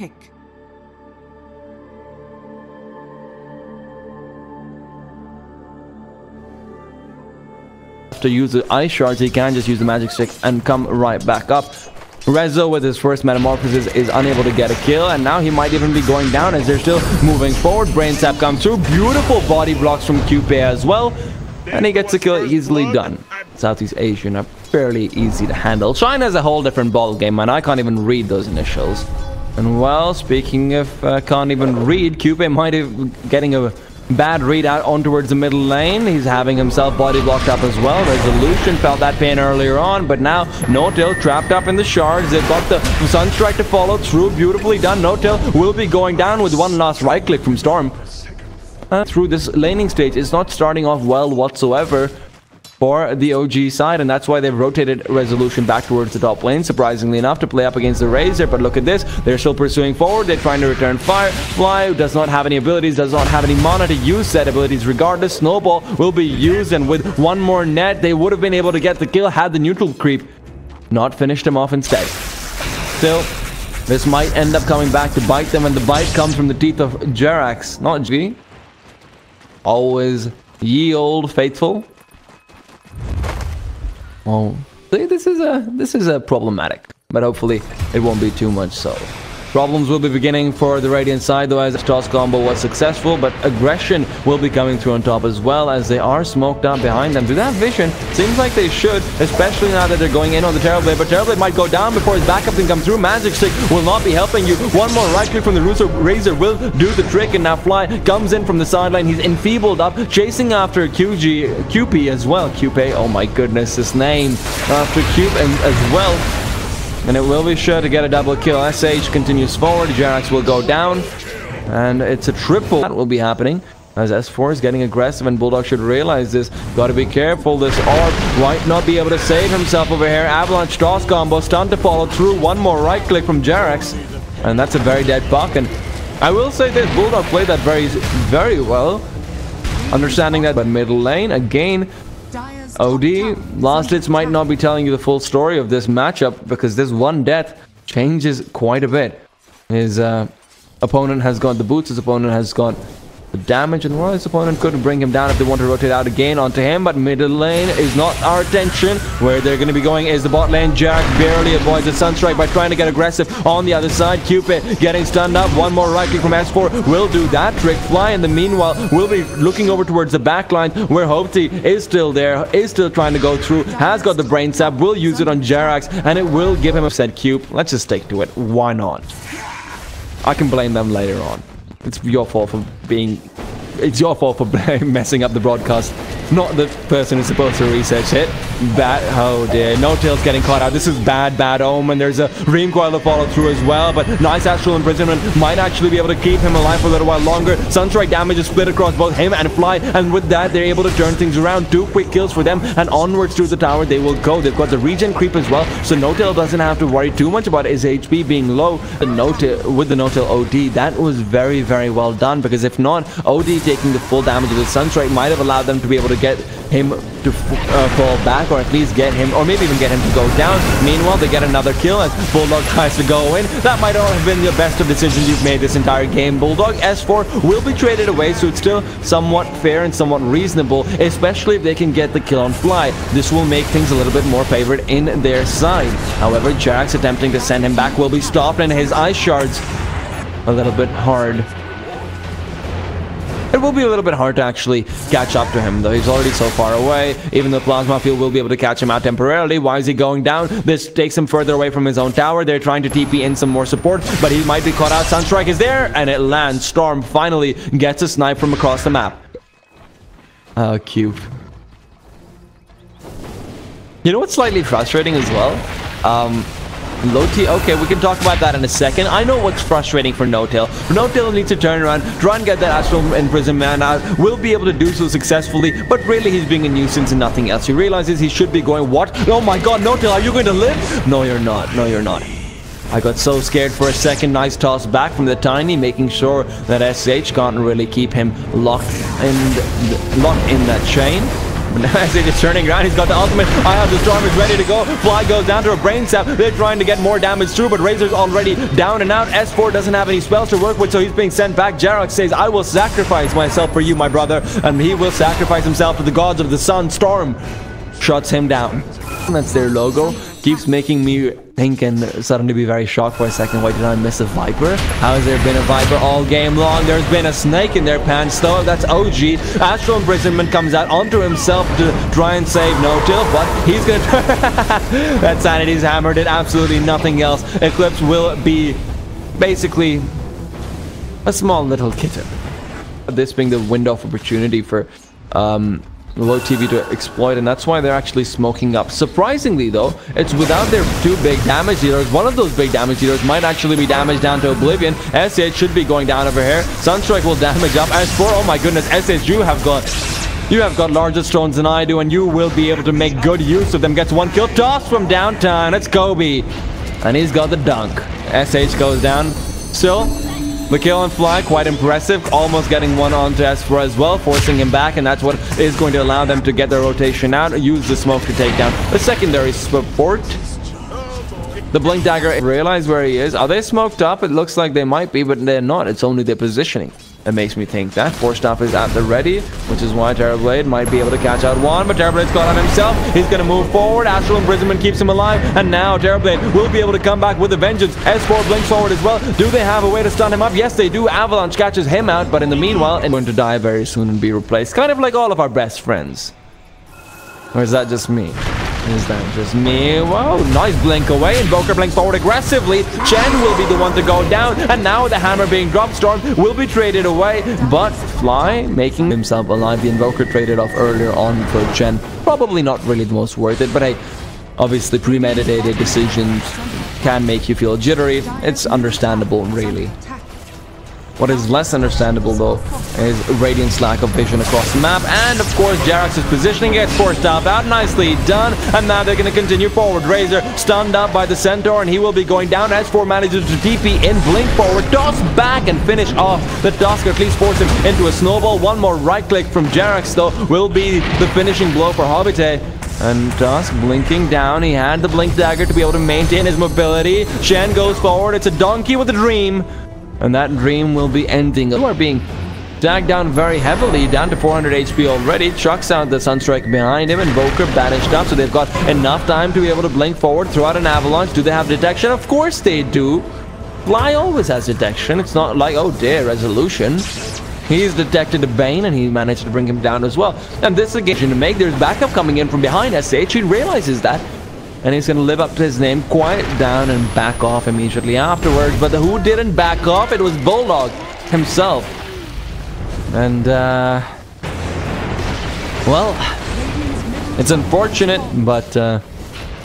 pick. To use the ice shards, he can just use the magic stick and come right back up. Rezo with his first metamorphosis is unable to get a kill, and now he might even be going down as they're still moving forward. Brain Sap comes through, beautiful body blocks from QP as well, and he gets the kill easily done. Southeast Asian are fairly easy to handle. China is a whole different ball game, man. I can't even read those initials. And well, speaking of can't even read, QP might be getting a bad read out on towards the middle lane. He's having himself body blocked up as well. Resolution felt that pain earlier on, but now No-Tail trapped up in the shards. They've got the Sunstrike to follow through. Beautifully done. No-Tail will be going down with one last right click from Storm. Through this laning stage, it's not starting off well whatsoever for the OG side, and that's why they've rotated Resolution back towards the top lane, surprisingly enough, to play up against the Razor. But look at this, they're still pursuing forward. They're trying to return fire. Fly does not have any abilities, does not have any mana to use said abilities regardless. Snowball will be used, and with one more net, they would have been able to get the kill had the neutral creep not finished him off instead. Still, this might end up coming back to bite them, and the bite comes from the teeth of Jerax, not G. Always ye old faithful. Well, this is a problematic, but hopefully it won't be too much so. Problems will be beginning for the Radiant side, though, as the toss combo was successful, but aggression will be coming through on top as well, as they are smoked out behind them. Do they have vision? Seems like they should, especially now that they're going in on the Terrorblade, but Terrorblade might go down before his backup can come through. Magic Stick will not be helping you. One more right click from the Razor will do the trick, and now Fly comes in from the sideline. He's enfeebled up, chasing after QP as well. QP, oh my goodness, this name. After QP as well. And it will be sure to get a double kill. SH continues forward. Jerax will go down. And it's a triple that will be happening, as S4 is getting aggressive, and Bulldog should realize this. Got to be careful. This orb might not be able to save himself over here. Avalanche toss combo. Stun to follow through. One more right click from Jerax. And that's a very dead buck. And I will say this, Bulldog played that very well. Understanding that, but middle lane, again, OD, last hits might not be telling you the full story of this matchup, because this one death changes quite a bit. His opponent has got the boots, his opponent has got the damage, and well, his opponent could bring him down if they want to rotate out again onto him, but middle lane is not our attention. Where they're going to be going is the bot lane. Jack barely avoids the Sunstrike by trying to get aggressive on the other side. Cupid getting stunned up. One more right click from S4 will do that trick. Fly in the meanwhile will be looking over towards the back line, where Hopti is still there, is still trying to go through, has got the brain sap, will use it on Jerax, and it will give him a set cube. Let's just stick to it. Why not? I can blame them later on. It's your fault for being... It's your fault for messing up the broadcast, not the person who's supposed to research it. Oh dear, No-Tail's getting caught out. This is bad omen. There's a Ream Coil to follow through as well, but nice Astral Imprisonment might actually be able to keep him alive for a little while longer. Sunstrike damage is split across both him and Fly, and with that, they're able to turn things around. 2 quick kills for them, and onwards through the tower they will go. They've got the regen creep as well, so No-Tail doesn't have to worry too much about his HP being low. With the No-Tail OD, that was very well done, because if not, OD taking the full damage of the Sunstrike might have allowed them to be able to get him to fall back, or at least get him, or maybe even get him to go down. Meanwhile, they get another kill as Bulldog tries to go in. That might not have been the best of decisions you've made this entire game, Bulldog. S4 will be traded away, so it's still somewhat fair and somewhat reasonable, especially if they can get the kill on Fly. This will make things a little bit more favored in their side. However, Jerax attempting to send him back will be stopped, and his ice shards a little bit hard. It will be a little bit hard to actually catch up to him, though. He's already so far away. Even though Plasma Field will be able to catch him out temporarily. Why is he going down? This takes him further away from his own tower. They're trying to TP in some more support, but he might be caught out. Sunstrike is there, and it lands. Storm finally gets a snipe from across the map. Cube. You know what's slightly frustrating as well? Low T, okay, we can talk about that in a second. I know what's frustrating for No-Tail. No-Tail needs to turn around, try and get that Astral Imprisonment out. Will be able to do so successfully, but really he's being a nuisance and nothing else. He realizes he should be going, what? Oh my god, No-Tail, are you going to live? No, you're not. No, you're not. I got so scared for a second. Nice toss back from the Tiny, making sure that SH can't really keep him locked in that chain. But now SH is turning around. He's got the ultimate. I have the storm is ready to go. Fly goes down to a brain sap. They're trying to get more damage through, but Razor's already down and out. S4 doesn't have any spells to work with, so he's being sent back. Jarok says, I will sacrifice myself for you, my brother. And he will sacrifice himself to the gods of the sun. Storm shuts him down. That's their logo. Keeps making me think and suddenly be very shocked for a second. Why did I miss a Viper? How has there been a Viper all game long? There's been a snake in their pants though. That's OG. Astral Imprisonment comes out onto himself to try and save No-Till, but he's gonna that Sanity's hammer did absolutely nothing else. Eclipse will be basically a small little kitten. This being the window of opportunity for LeftOneTV to exploit, and that's why they're actually smoking up. Surprisingly though, it's without their two big damage dealers. One of those big damage dealers might actually be damaged down to oblivion. SH should be going down over here. Sunstrike will damage up. S4, oh my goodness, SH, you have got larger stones than I do, and you will be able to make good use of them. Gets one kill. Toss from downtown. It's Kobe, and he's got the dunk. SH goes down. Still, the kill on Fly, quite impressive. Almost getting one onto S4 as well, forcing him back, and that's what is going to allow them to get their rotation out. Use the smoke to take down the secondary support. The Blink Dagger realize where he is. Are they smoked up? It looks like they might be, but they're not. It's only their positioning. It makes me think that. Force Staff is at the ready, which is why Terrorblade might be able to catch out one, but Terrorblade's got on himself. He's going to move forward. Astral Imprisonment keeps him alive, and now Terrorblade will be able to come back with a vengeance. S4 blinks forward as well. Do they have a way to stun him up? Yes, they do. Avalanche catches him out, but in the meanwhile, it's going to die very soon and be replaced. Kind of like all of our best friends. Or is that just me? Is that just me? Whoa, nice blink away. Invoker blinks forward aggressively. Chen will be the one to go down. And now the hammer being dropped. Storm will be traded away. But Fly making himself alive. The Invoker traded off earlier on for Chen. Probably not really the most worth it. But hey, obviously premeditated decisions can make you feel jittery. It's understandable, really. What is less understandable though is Radiant's lack of vision across the map, and of course Jarox's positioning gets forced out. Nicely done, and now they're going to continue forward. Razor stunned up by the Centaur, and he will be going down. S4 manages to TP in, blink forward, toss back and finish off the Tusk, at least force him into a snowball. One more right click from Jarox though will be the finishing blow for Hobbite. And Tusk blinking down. He had the Blink Dagger to be able to maintain his mobility. Shen goes forward. It's a donkey with a dream. And that dream will be ending. You are being tagged down very heavily, down to 400 HP already. Chucks out the Sunstrike behind him. Invoker banished up, so they've got enough time to be able to blink forward, throw out an avalanche. Do they have detection? Of course they do. Fly always has detection. It's not like, oh dear, resolution. He's detected a Bane, and he managed to bring him down as well. And this is a game to make. There's backup coming in from behind SH. He realizes that. And he's going to live up to his name, quiet down and back off immediately afterwards. But who didn't back off? It was Bulldog himself. And, well, it's unfortunate, but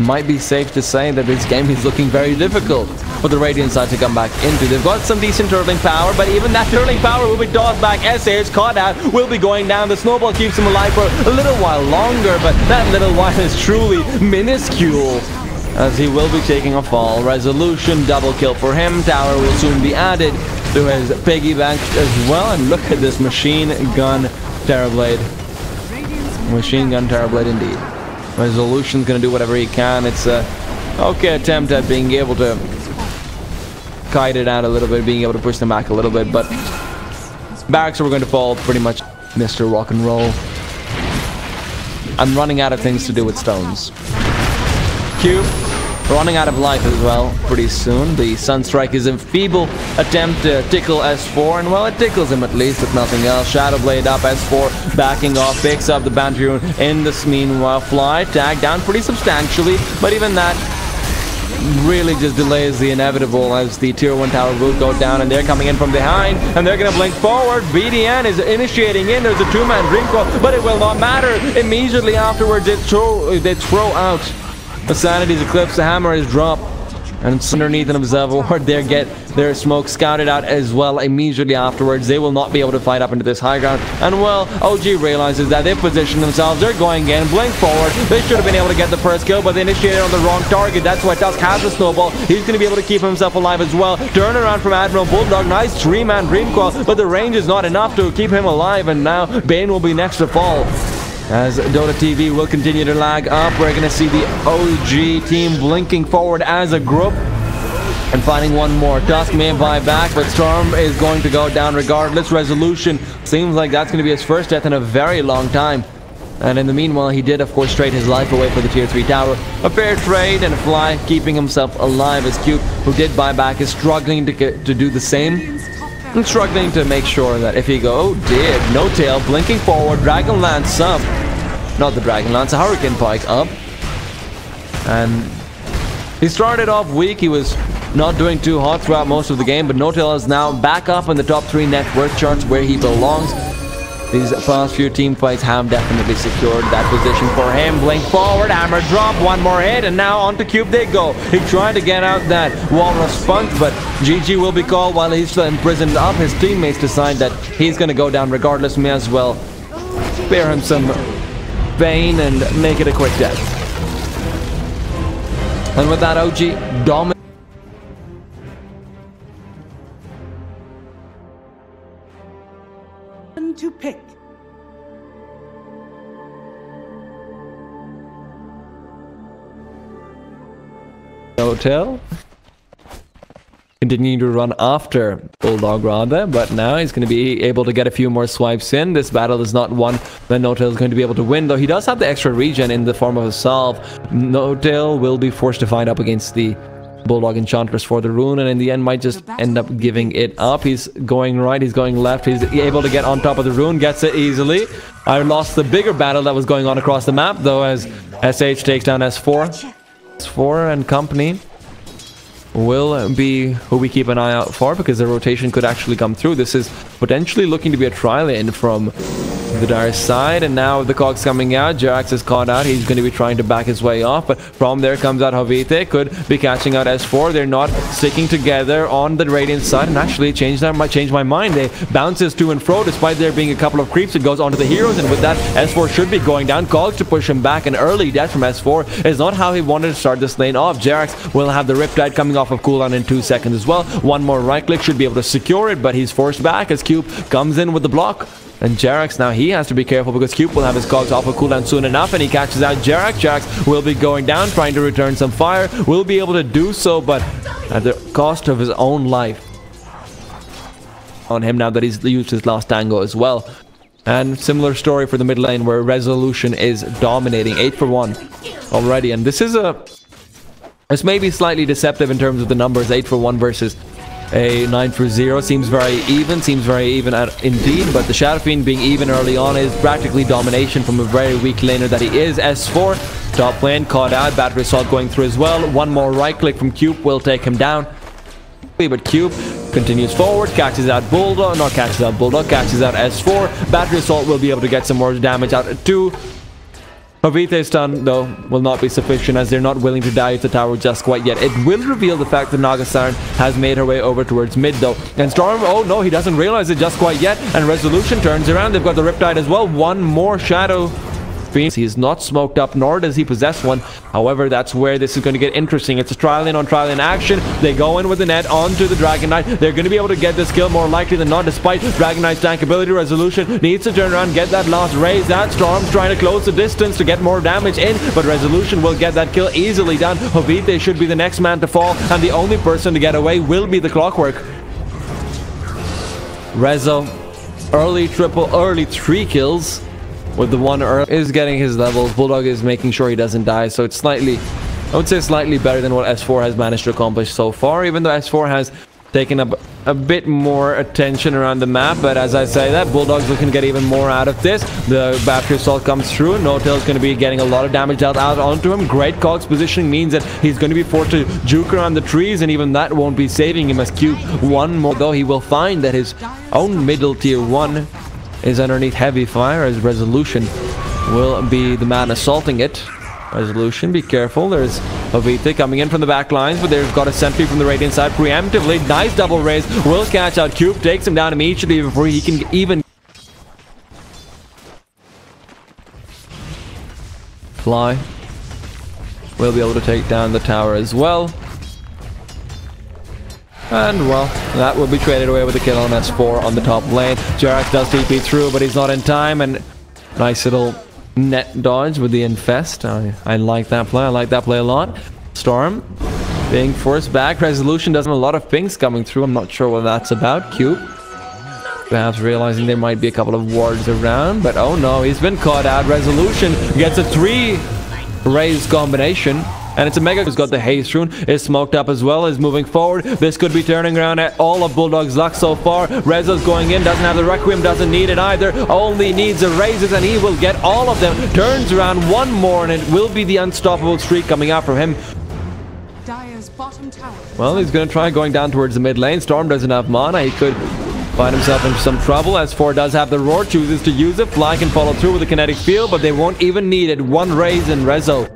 might be safe to say that this game is looking very difficult for the Radiant side to come back into. They've got some decent turtling power, but even that turtling power will be tossed back. SH caught out, will be going down. The snowball keeps him alive for a little while longer, but that little while is truly minuscule, as he will be taking a fall. Resolution, double kill for him. Tower will soon be added to his piggyback as well. And look at this machine gun Terrorblade. Machine gun Terrorblade indeed. Resolution's gonna do whatever he can. It's a okay attempt at being able to kite it out a little bit, being able to push them back a little bit, but barracks are going to fall pretty much. Mr. Rock and Roll. I'm running out of things to do with stones. Cube running out of life as well pretty soon. The Sunstrike is a feeble attempt to tickle S4, and well, it tickles him at least, if nothing else. Shadowblade up, S4 backing off, picks up the Bounty Rune in this meanwhile. Fly tagged down pretty substantially, but even that really just delays the inevitable, as the tier 1 tower will go down, and they're coming in from behind, and they're gonna blink forward. BDN is initiating in. There's a 2-man dream call, but it will not matter. Immediately afterwards, they throw out the Sanity's Eclipse. The hammer is dropped, and it's underneath an observer. They get their smoke scouted out as well. Immediately afterwards, they will not be able to fight up into this high ground. And well, OG realizes that they've positioned themselves. They're going in, blink forward. They should have been able to get the first kill, but they initiated on the wrong target. That's why Tusk has the snowball. He's going to be able to keep himself alive as well. Turn around from Admiral Bulldog. Nice 3-man dream call, but the range is not enough to keep him alive. And now Bane will be next to fall. As Dota TV will continue to lag up, we're going to see the OG team blinking forward as a group and finding one more. Tusk may buy back, but Storm is going to go down regardless. Resolution seems like that's going to be his first death in a very long time. And in the meanwhile, he did, of course, trade his life away for the tier 3 tower. A fair trade and a fly, keeping himself alive as Cube, who did buy back, is struggling to do the same. And struggling to make sure that if he go, oh dear, no tail, blinking forward, Dragon Lance up. Not the Dragon Lance, a Hurricane Pike up. And he started off weak, he was not doing too hot throughout most of the game, but No-Tail is now back up in the top 3 net worth charts where he belongs. These past few team fights have definitely secured that position for him. Blink forward, hammer drop, one more hit, and now onto Cube they go. He tried to get out that Walrus Punch, but GG will be called while he's still imprisoned up. His teammates decide that he's going to go down regardless. May as well spare him some pain and make it a quick death. And with that, OG dominates. To pick. No-Tail continuing to run after Bulldog rather, but now he's going to be able to get a few more swipes in. This battle is not one that No-Tail is going to be able to win, though he does have the extra regen in the form of a salve. No-Tail will be forced to fight up against the Bulldog Enchantress for the rune, and in the end might just end up giving it up. He's going right, he's going left, he's able to get on top of the rune, gets it easily. I lost the bigger battle that was going on across the map, though, as SH takes down S4. S4 and company will be who we keep an eye out for, because the rotation could actually come through. This is potentially looking to be a tri-lane from the Dire side, and now the cogs coming out. Jerax is caught out. He's going to be trying to back his way off, but from there comes out Jovite. Could be catching out S4. They're not sticking together on the Radiant side, and actually changed my mind. They bounces to and fro despite there being a couple of creeps. It goes onto the heroes, and with that, S4 should be going down. Cogs to push him back. An early death from S4 is not how he wanted to start this lane off. Jerax will have the Riptide coming off of cooldown in 2 seconds as well. One more right click should be able to secure it, but he's forced back as Cube comes in with the block. And Jerax, now he has to be careful because Cube will have his cogs off of cooldown soon enough, and he catches out Jerax. Jerax will be going down, trying to return some fire. Will be able to do so, but at the cost of his own life on him now that he's used his last tango as well. And similar story for the mid lane where Resolution is dominating 8 for 1 already. And this may be slightly deceptive in terms of the numbers. 8 for 1 versus a 9 for 0 seems very even indeed, but the Shadow Fiend being even early on is practically domination from a very weak laner that he is. S4 top lane caught out, battery assault going through as well. One more right click from Cube will take him down, but Cube continues forward, catches out Bulldog, catches out S4. Battery assault will be able to get some more damage out too. Jovite's stun, though, will not be sufficient as they're not willing to die at the tower just quite yet. It will reveal the fact that Naga Siren has made her way over towards mid, though. And Storm, oh no, he doesn't realize it just quite yet. And Resolution turns around. They've got the Riptide as well. One more Shadow Fiend. He is not smoked up, nor does he possess one. However, that's where this is going to get interesting. It's a tri-lane on tri-lane action. They go in with the net onto the Dragon Knight. They're going to be able to get this kill more likely than not, despite Dragon Knight's tank ability. Resolution needs to turn around, get that last raise. That Storm's trying to close the distance to get more damage in, but Resolution will get that kill easily done. Jovite should be the next man to fall, and the only person to get away will be the Clockwork. Rezo, early 3 kills. With the one early is getting his levels. Bulldog is making sure he doesn't die, so it's slightly, I would say slightly better than what S4 has managed to accomplish so far, even though S4 has taken up a bit more attention around the map. But as I say that, Bulldog's looking to get even more out of this. The battery assault comes through. No-Tail's going to be getting a lot of damage out onto him. Great cogs positioning means that he's going to be forced to juke around the trees, and even that won't be saving him as Cube one more, though he will find that his own middle tier 1 is underneath heavy fire as Resolution will be the man assaulting it. Resolution, be careful. There's Jovite coming in from the back lines, but they've got a sentry from the Radiant side preemptively. Nice double raise. Will catch out Cube, takes him down immediately before he can even fly. Will be able to take down the tower as well. And well, that will be traded away with a kill on S4 on the top lane. Jerax does TP through, but he's not in time, and nice little net dodge with the infest. I like that play. I like that play a lot. Storm being forced back. Resolution doesn't have a lot of pings coming through. I'm not sure what that's about. Cube perhaps realizing there might be a couple of wards around, but oh no, he's been caught out. Resolution gets a 3 raise combination, and it's a Mega who's got the haste rune, is smoked up as well, is moving forward. This could be turning around at all of Bulldog's luck so far. Rezo's going in, doesn't have the Requiem, doesn't need it either, only needs the raises, and he will get all of them. Turns around one more, and it will be the unstoppable streak coming out from him. Well, he's going to try going down towards the mid lane. Storm doesn't have mana. He could find himself in some trouble, as 4 does have the roar, chooses to use it. Fly can follow through with the kinetic field, but they won't even need it. 1 raise in Rezo.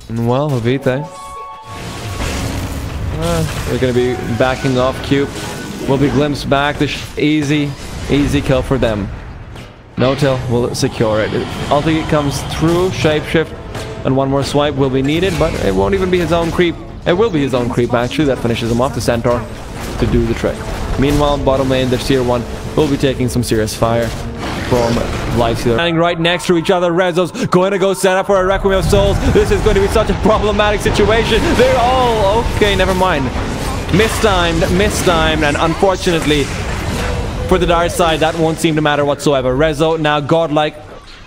And well, Vite, they're going to be backing off. Cube will be glimpsed back. Easy kill for them. No-Till will secure it. Ulti comes through, shapeshift, and 1 more swipe will be needed, but it won't even be his own creep. It will be his own creep, actually, that finishes him off, the Centaur, to do the trick. Meanwhile, bottom lane, the Tier 1 will be taking some serious fire from Lifestealer. Standing right next to each other, Rezo's going to go set up for a Requiem of Souls. This is going to be such a problematic situation. They're all... okay, never mind. Mistimed, and unfortunately, for the Dire side, that won't seem to matter whatsoever. Rezo now godlike.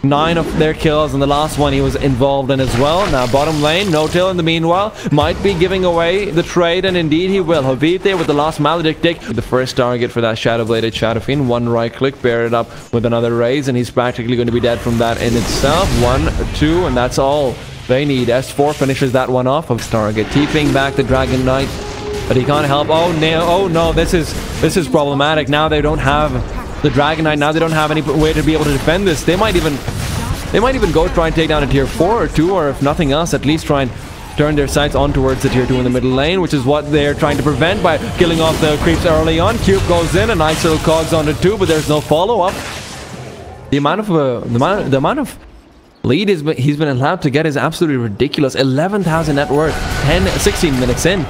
9 of their kills, and the last one he was involved in as well. Now bottom lane, No-Till in the meanwhile might be giving away the trade, and indeed he will. Jovite with the last Maledictic, the first target for that Shadow-Bladed Shadow Fiend. 1 right click, pair it up with another raise, and he's practically going to be dead from that in itself. 1, 2, and that's all they need. S4 finishes that one off of target. TPing back the Dragon Knight, but he can't help. Oh no, this is problematic. Now they don't have the Dragon Knight. Now they don't have any way to be able to defend this. They might even go try and take down a tier 4 or 2, or if nothing else, at least try and turn their sights on towards the tier 2 in the middle lane, which is what they're trying to prevent by killing off the creeps early on. Cube goes in, a nice little cogs onto 2, but there's no follow-up. The amount of lead he's been allowed to get is absolutely ridiculous. 11,000 net worth, 16 minutes in.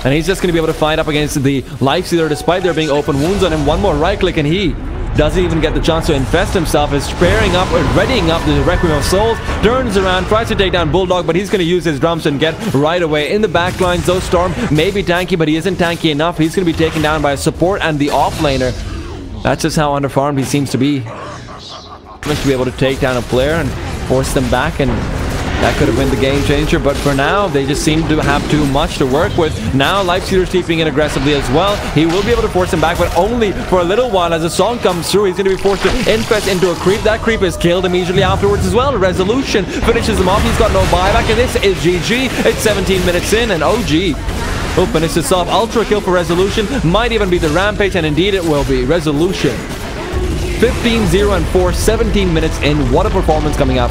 And he's just going to be able to fight up against the Lifestealer despite there being open wounds on him. 1 more right click and he doesn't even get the chance to infest himself. Is pairing up, readying up the Requiem of Souls. Turns around, tries to take down Bulldog, but he's going to use his drums and get right away. In the back lines, though, Storm may be tanky, but he isn't tanky enough. He's going to be taken down by a support and the offlaner. That's just how underfarmed he seems to be. To be able to take down a player and force them back, and that could have been the game changer, but for now they just seem to have too much to work with. Now Lifestealer's TPing in aggressively as well. He will be able to force him back, but only for a little while. As a song comes through, he's going to be forced to infest into a creep. That creep is killed immediately afterwards as well. Resolution finishes him off. He's got no buyback, and this is GG. It's 17 minutes in, and OG will finish this off. Ultra kill for Resolution. Might even be the Rampage, and indeed it will be. Resolution 15-0 and 4, 17 minutes in. What a performance coming up